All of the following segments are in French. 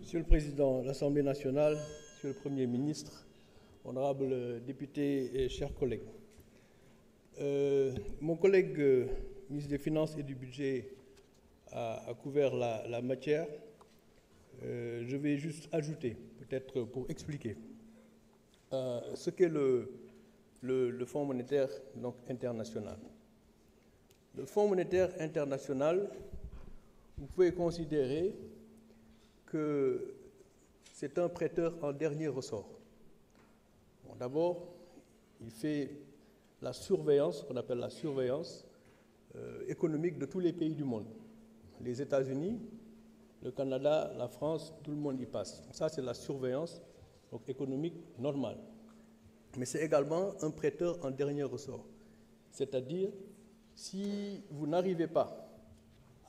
Monsieur le Président de l'Assemblée nationale, Monsieur le Premier ministre, honorables députés et chers collègues. Mon collègue ministre des Finances et du Budget a couvert la matière. Je vais juste ajouter, peut-être pour expliquer, ce qu'est le Fonds monétaire international. Le Fonds monétaire international, vous pouvez considérer que c'est un prêteur en dernier ressort. Bon, d'abord, il fait la surveillance, qu'on appelle la surveillance économique de tous les pays du monde. Les États-Unis, le Canada, la France, tout le monde y passe. Donc ça, c'est la surveillance économique normale. Mais c'est également un prêteur en dernier ressort. C'est-à-dire, si vous n'arrivez pas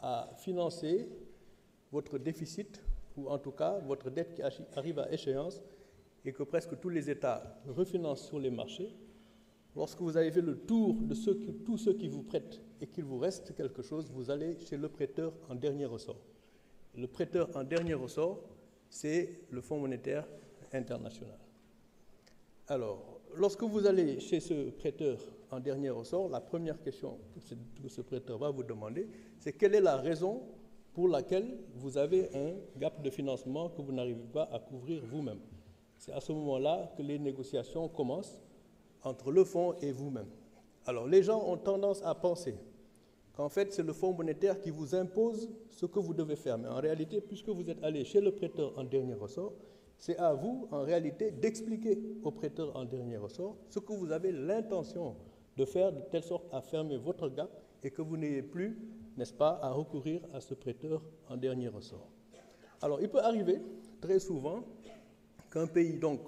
à financer votre déficit, ou en tout cas votre dette qui arrive à échéance et que presque tous les États refinancent sur les marchés, lorsque vous avez fait le tour de tous ceux qui vous prêtent et qu'il vous reste quelque chose, vous allez chez le prêteur en dernier ressort. Le prêteur en dernier ressort, c'est le Fonds monétaire international. Alors, lorsque vous allez chez ce prêteur en dernier ressort, la première question que ce prêteur va vous demander, c'est quelle est la raison pour laquelle vous avez un gap de financement que vous n'arrivez pas à couvrir vous-même. C'est à ce moment-là que les négociations commencent entre le fonds et vous-même. Alors, les gens ont tendance à penser qu'en fait, c'est le Fonds monétaire qui vous impose ce que vous devez faire. Mais en réalité, puisque vous êtes allé chez le prêteur en dernier ressort, c'est à vous, en réalité, d'expliquer au prêteur en dernier ressort ce que vous avez l'intention de faire de telle sorte à fermer votre gap et que vous n'ayez plus, n'est-ce pas, à recourir à ce prêteur en dernier ressort. Alors, il peut arriver, très souvent, qu'un pays, donc,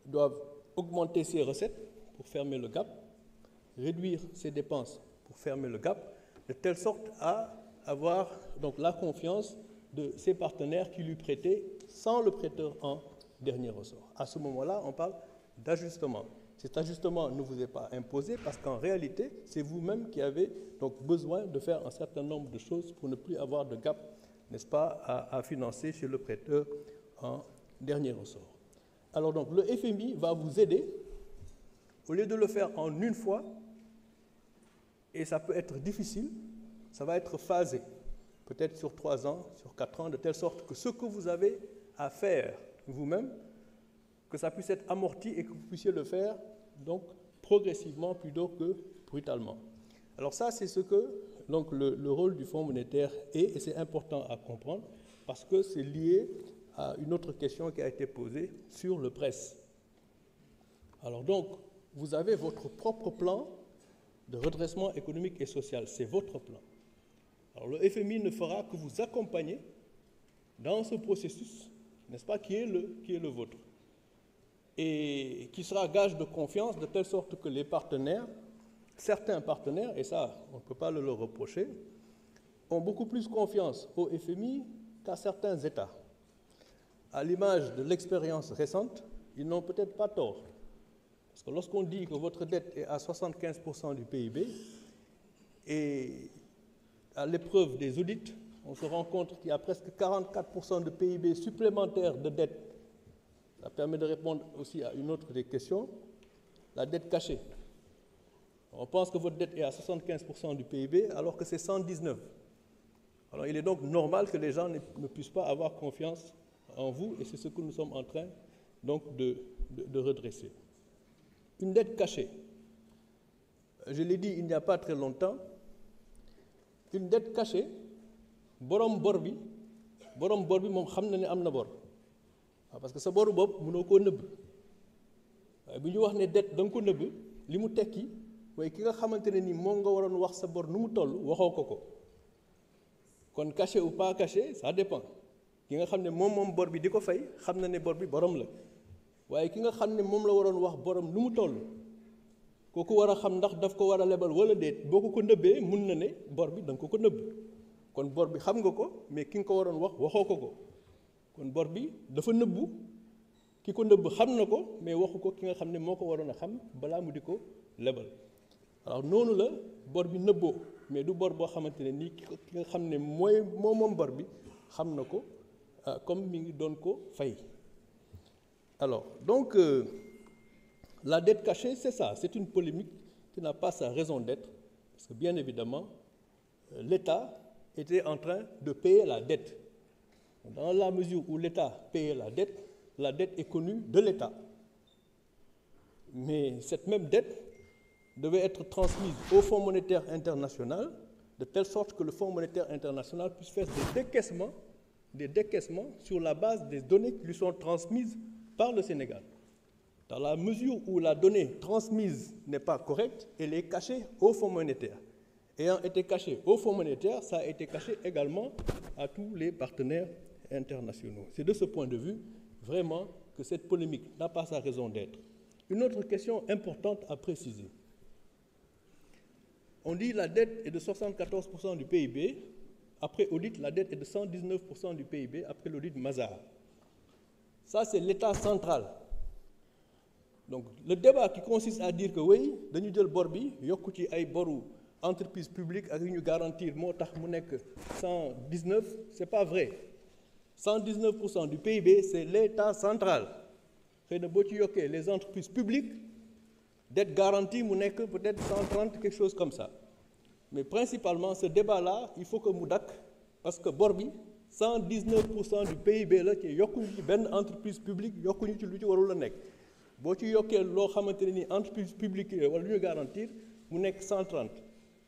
doive augmenter ses recettes pour fermer le gap, réduire ses dépenses pour fermer le gap, de telle sorte à avoir donc, la confiance de ses partenaires qui lui prêtaient sans le prêteur en dernier ressort. À ce moment-là, on parle d'ajustement. Cet ajustement ne vous est pas imposé parce qu'en réalité, c'est vous-même qui avez donc besoin de faire un certain nombre de choses pour ne plus avoir de gap, n'est-ce pas, à financer chez le prêteur en dernier ressort. Alors donc, le FMI va vous aider, au lieu de le faire en une fois, et ça peut être difficile, ça va être phasé, peut-être sur 3 ans, sur 4 ans, de telle sorte que ce que vous avez à faire vous-même, que ça puisse être amorti et que vous puissiez le faire donc progressivement plutôt que brutalement. Alors ça, c'est ce que donc, le rôle du Fonds monétaire est, et c'est important à comprendre parce que c'est lié à une autre question qui a été posée sur le prêt. Alors donc, vous avez votre propre plan de redressement économique et social, c'est votre plan. Alors le FMI ne fera que vous accompagner dans ce processus, n'est-ce pas, qui est le vôtre, et qui sera gage de confiance de telle sorte que les partenaires, certains partenaires, et ça on ne peut pas le leur reprocher, ont beaucoup plus confiance au FMI qu'à certains États. À l'image de l'expérience récente, ils n'ont peut-être pas tort. Parce que lorsqu'on dit que votre dette est à 75% du PIB, et à l'épreuve des audits, on se rend compte qu'il y a presque 44% de PIB supplémentaires de dette. Ça permet de répondre aussi à une autre des questions, la dette cachée. On pense que votre dette est à 75% du PIB alors que c'est 119%. Alors il est donc normal que les gens ne puissent pas avoir confiance en vous et c'est ce que nous sommes en train donc de redresser. Une dette cachée. Je l'ai dit il n'y a pas très longtemps, une dette cachée, borom bor bi moom xam na ne am na bor. Parce que sa boru bopp mënoo koo nëbb waaye bu ñu wax ne dette da nga ko nëbb li mu tekki mooy ki nga xamante ne ni moom nga waroon wax sa bor nu mu toll waxoo ko kon caché ou pas caché ça dépend ki nga xam ne moom bor bi di ko fay xam na ne bor bi borom la waaye ki nga xam ne moom la waroon wax borom nu mu toll kooku war a xam ndax daf ko war a lebal wala déet boo ko nëbbee mun na ne bor bi da nga ko nëbb kon bor bi xam nga ko mais ki nga ko waroon wax waxoo ko kon bor bi dafa nëbbu ki ko nëbb xam na ko mais waxu ko ki nga xam ne moo ko waroon a xam balaa mu di ko lebal. Alors noonu la bor bi nëbboo mais du bor boo xamante ne nii ki nga xam ne moom bor bi xam na ko comme mi ngi doon ko fay. Alors donc la dette cachée, c'est ça, c'est une polémique qui n'a pas sa raison d'être, parce que bien évidemment l'État était en train de payer la dette. Dans la mesure où l'État payait la dette est connue de l'État. Mais cette même dette devait être transmise au Fonds monétaire international, de telle sorte que le Fonds monétaire international puisse faire des décaissements sur la base des données qui lui sont transmises par le Sénégal. Dans la mesure où la donnée transmise n'est pas correcte, elle est cachée au Fonds monétaire. Ayant été cachée au Fonds monétaire, ça a été caché également à tous les partenaires internationaux. C'est de ce point de vue, vraiment, que cette polémique n'a pas sa raison d'être. Une autre question importante à préciser. On dit que la dette est de 74% du PIB. Après audit, la dette est de 119% du PIB après l'audit Mazars. Ça, c'est l'État central. Donc, le débat qui consiste à dire que oui, dañu jël bor bi yokku ci ay boru entreprise publique ak yu ñu garantir moo tax mu nekk 119, c'est pas vrai. 119% du PIB, c'est l'État central. Xëy na boo ci yokkee les entreprises publiques, dette garantie mu nekk peut-être 130, quelque chose comme ça. Mais principalement, ce débat-là, il faut que mu dakk parce que bor bi 119% du PIB la ci yokkuñu ci benn entreprise publique yokkuñu ci lu ci warul la nekk. boo ci yokkee loo xamante ne ni entreprise publique wala lu ñu garantir mu nekk 130.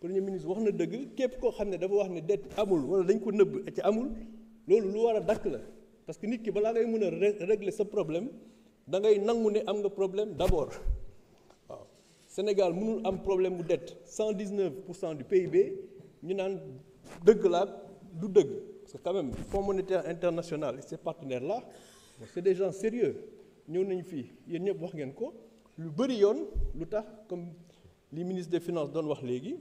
Premier ministre wax na dëgg képp koo xam ne dafa wax ne dette amul wala dañ ko nëbb ci amul loolu lu war a dakk la parce que nit ki balaa ngay mën a régler sa problème da ngay nangu ne am nga problème d'abord. waaw Sénégal mënul am problème mu dette 119% du PIB ñu naan dëgg la du dëgg parce que quand même Fonds monétaire international et ses partenaires là c'est des gens sérieux ñëw nañu fii yéen ñëpp wax ngeen ko lu bëri yoon lu tax comme li ministre des finances doon wax léegi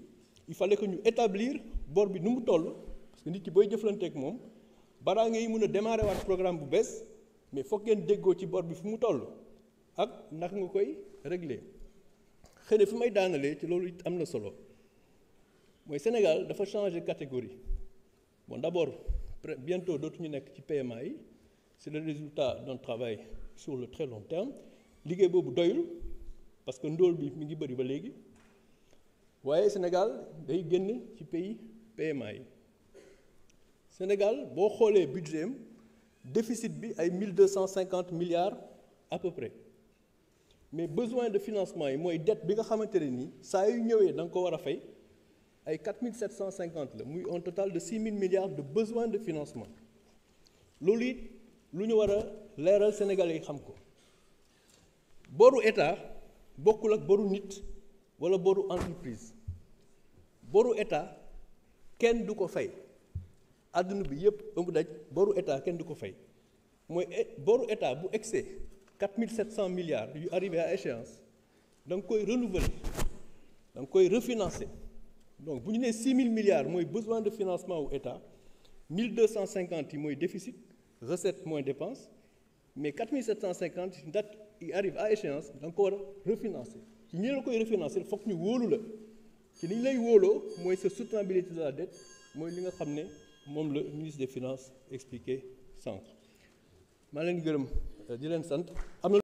il fallait que ñu établir bor bi nu mu toll parce que nit ki booy jëflanteeg moom balaa ngay mën a démarrer waat programme bu bees mais foog ngeen déggoo ci bor bi fu mu toll ak naka nga koy régler. xëy na fi may daanalee ci loolu it am na solo mooy Sénégal dafa changer catégorie bon d'abord bientôt dootuñu nekk ci PMA yi c'est le résultat d'un travail sur le très long terme liggéey boobu doyul parce que ndóol bi mi ngi bëri ba léegi waaye Sénégal day génn ci pays PMA yi Sénégal boo xoolee budget am déficit bi ay 1250 milliards à peu près mais besoin de financement yi mooy dette bi nga xamante ne nii saa yu ñëwee da nga ko war a fay ay 4750 la muy un total de 6000 milliards de besoin de financement loolu it lu ñu war a leeral Sénégalais yi xam ko boru état bokkul ak boru nit wala boru entreprise boru état kenn du ko fay àdduna bi yépp ëmb daj boru état kenn du ko fay mooy boru état bu excès 4700 milliards yu arrivé à échéance da nga koy renouveler da nga koy refinancer donc bu ñu nee 6000 milliards mooy besoin de financement wu état 1250 yi mooy déficit recette moins dépense mais 4750 date yi arrive à échéance da nga ko war a refinancer ci ñi la koy refinancer foog ñu wóolu la ci li ñu lay wóoloo mooy sa soutenabilité de la dette mooy li nga xam ne moom la ministre des finances expliqué sànq maa leen gërëm di leen sant am na